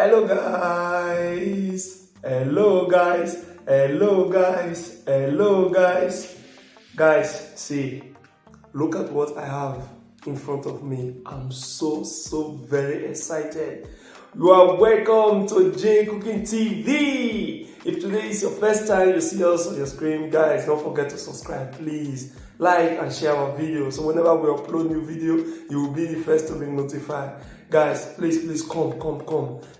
Hello guys, hello guys, hello guys, hello guys. Guys, see, look at what I have in front of me. I'm so very excited. You are welcome to J Cooking TV. If today is your first time you see us on your screen, guys, don't forget to subscribe, please. Like and share our video, so whenever we upload new video, you will be the first to be notified. Guys, please come.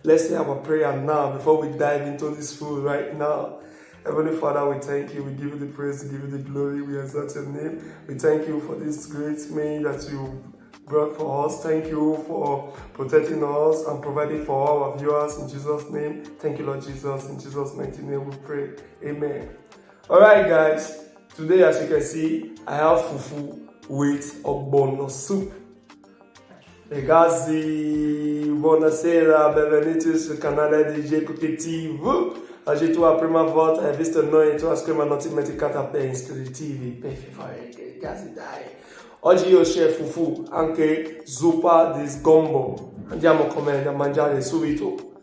Let's say our prayer now before we dive into this food right now. Heavenly Father, we thank you. We give you the praise, we give you the glory. We exalt your name. We thank you for this great meal that you brought for us. Thank you for protecting us and providing for all our viewers in Jesus' name. Thank you, Lord Jesus. In Jesus' mighty name we pray. Amen. Alright guys, today as you can see, I have fufu with ogbono soup. Ragazzi, buonasera, benvenuti sul canale di J Cooking TV. Oggi tu la prima volta hai visto noi, tu ascolti non ti dimenticate a iscriverti TV, per favore, ragazzi dai. Oggi io chef fufu, anche zuppa di sgombo. Andiamo a mangiare subito.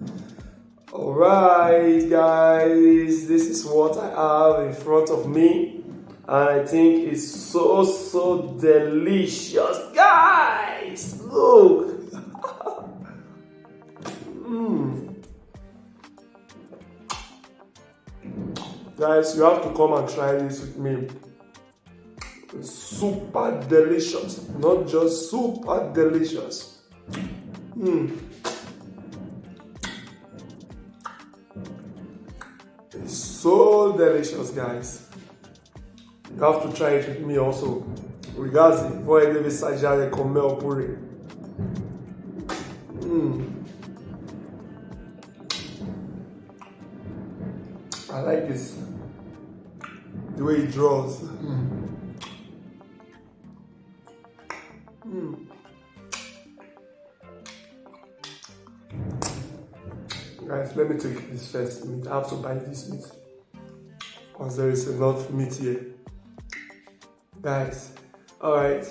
Alright guys, this is what I have in front of me. And I think it's so delicious. Guys, look. Guys, you have to come and try this with me. It's super delicious, not just super delicious. It's so delicious, guys. You have to try it with me also. Ragazzi, voi deve assaggiare con me oppure. I like this. The way it draws. Guys, let me take this first meat. I have to buy this meat because there is enough meat here. Guys, alright.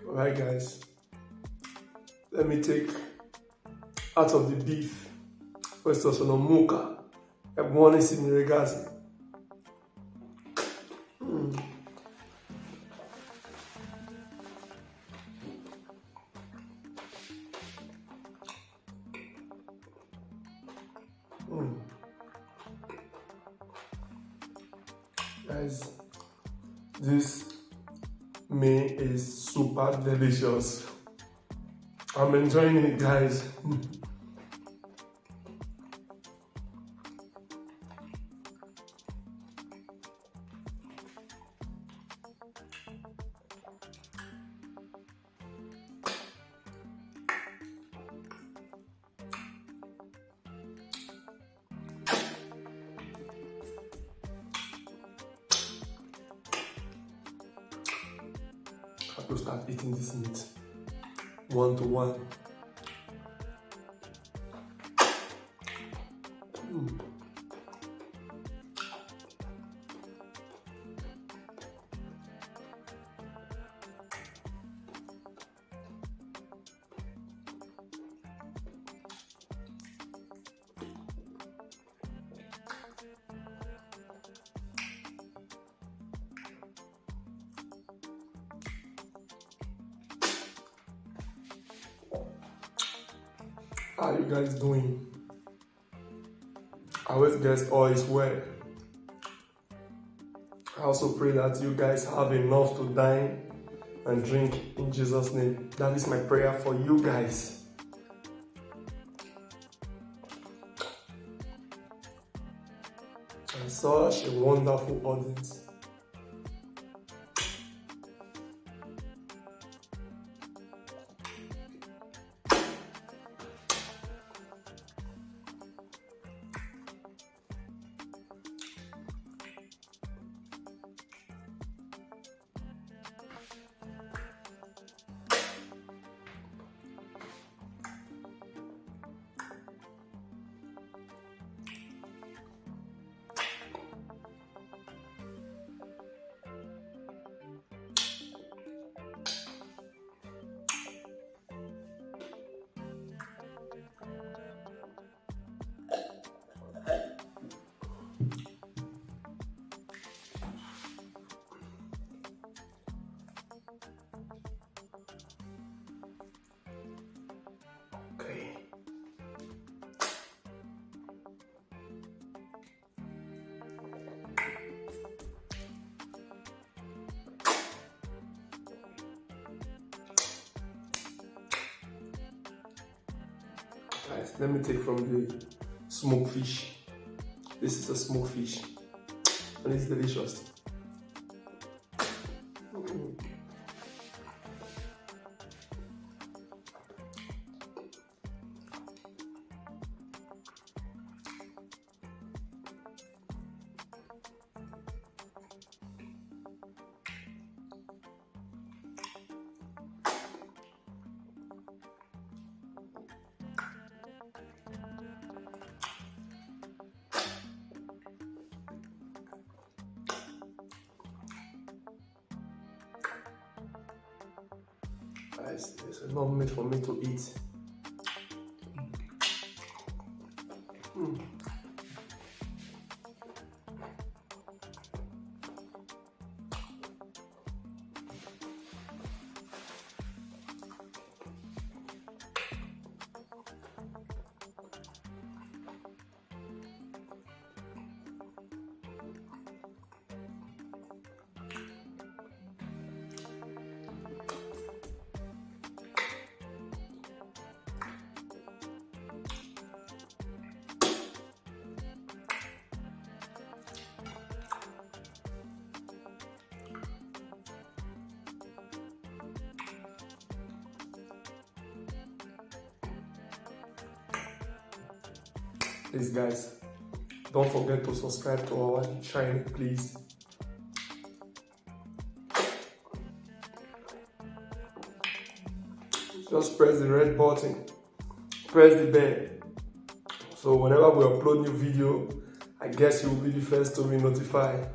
Alright guys, let me take out of the beef. Questo sono mucca. È buonissimi ragazzi. Guys, this meal is super delicious. I'm enjoying it, guys. I have to start eating this meat one to one. How are you guys doing? I always guess all is well. I also pray that you guys have enough to dine and drink in Jesus' name. That is my prayer for you guys. and such a wonderful audience. Okay. Guys, let me take from the smoked fish. This is a smoked fish, and it's delicious. Guys, it's not meant for me to eat. Please guys, don't forget to subscribe to our channel, please. Just press the red button, press the bell. So whenever we upload new video, I guess you will be the first to be notified.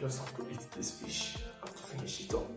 Just have to eat this fish. I have to finish it up.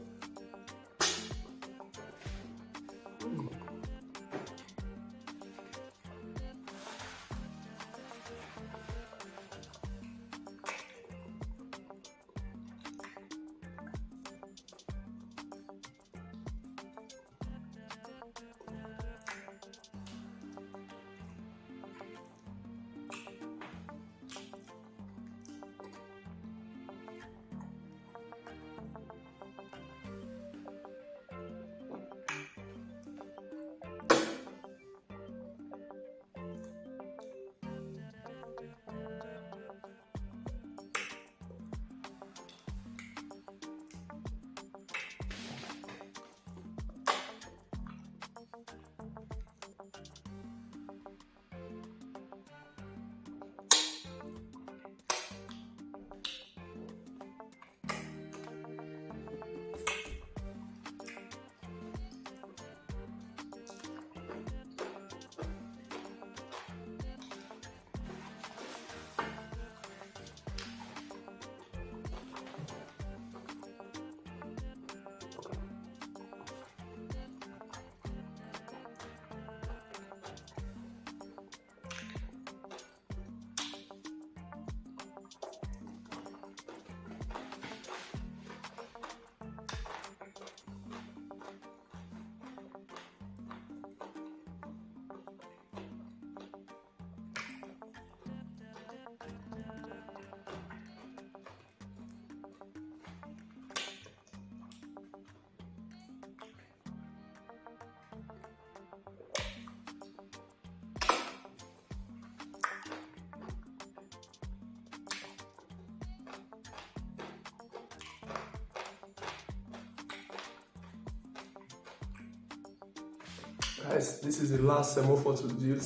Guys, this is the last semo for today.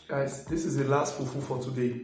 Guys, this is the last fufu for today.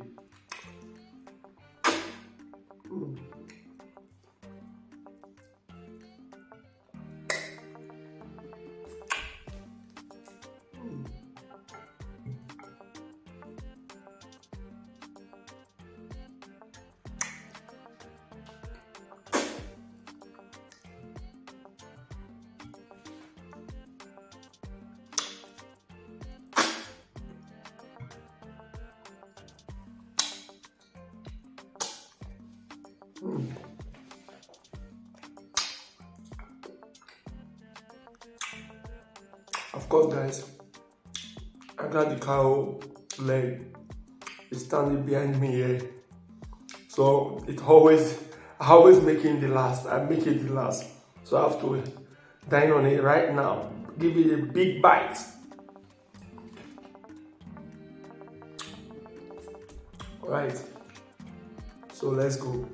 Of course, guys, I got the cow leg. It's standing behind me here, so I always make it the last. I make it the last, so I have to dine on it right now. Give it a big bite. All right, so let's go.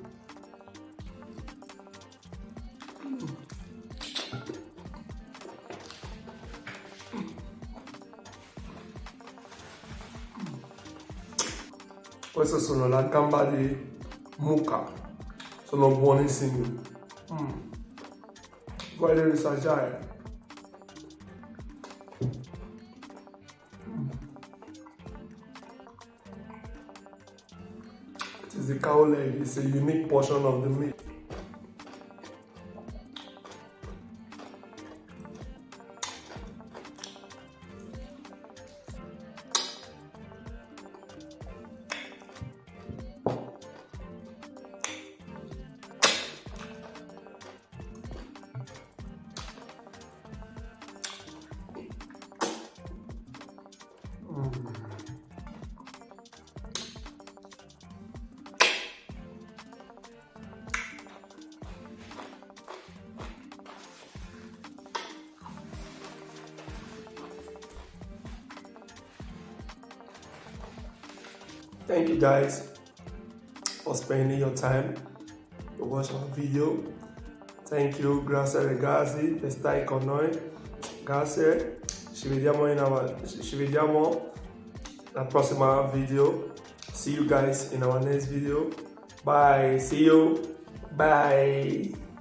Queste sono la gamba di mucca, sono buonissimi. Voglio assaggiare. It is the cow leg, it's a unique portion of the meat. Thank you guys for spending your time to watch our video. Thank you, grazie ragazzi per stare con noi. Grazie. Ci vediamo la prossima video. See you guys in our next video. Bye. See you. Bye.